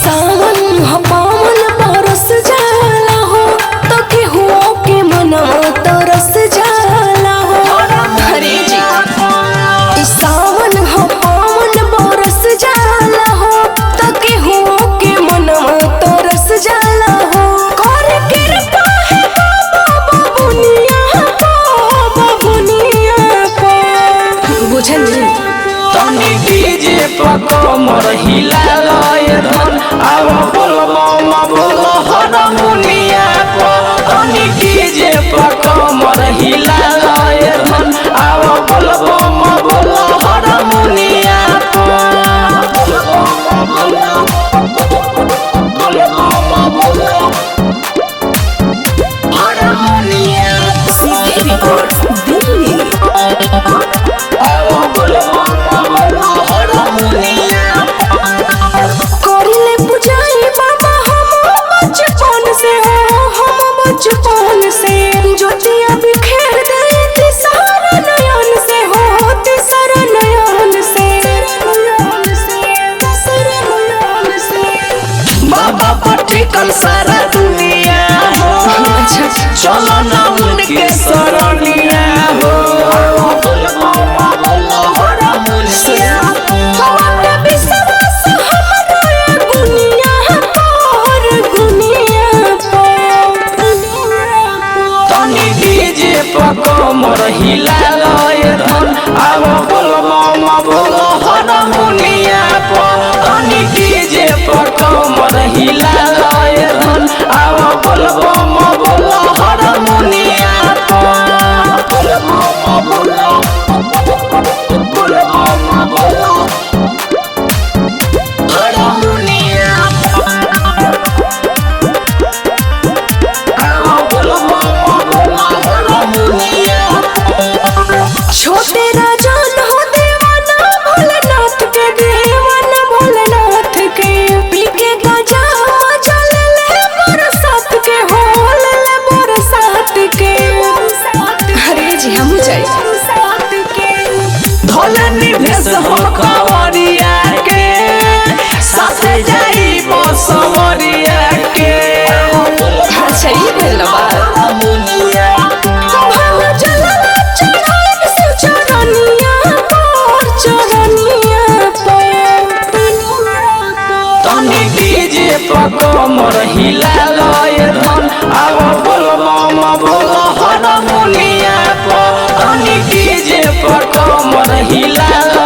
सावन हो पावन बरस जाला हो तो केहू के मनवा तरस जाला हो। हरे जी सावन हो पावन बरस जाला हो तो केहू के मनवा तरस जाला हो। कर कृपा है बाबा बुनिया को बुझनी तनी डीजे पर कमर हिलालय धन आव बोलबम बोल हारमोनिया पर। तनी डीजे पर कमर हिलालय धन आव बोलबम बोल हारमोनिया पर। हारमोनिया करिले पुजाई बाबा हम बचपन से ज्योतिया बिखेर देती सारा नयन से हो सारा नयन से बाबा पटिकल सारा दुनिया हो। चलो ना उनके सरनिया हो। तनी डीजे पर कमर हिलालय धन आव बोलबम बोल हारमोनिया पर। तनी डीजे पर कमर हिलालय धन आव बोलबम बोल हारमोनिया पर। बोलबम बोल हारमोनिया छोटे राजा हो देवाना भोलेनाथ के देवाना भोलेनाथ के पी के गजा चल ले बरसात के हो ले बरसात के। हरे जी हम जाई धोलनी भेस हो कवरिया के साथे जाई बसवरिया के। अच्छा ये भेल बात तनी डीजे पर कमर हिलालय धन आव बोलबम बोल हारमोनिया पर। तनी डीजे पर कमर हिलालय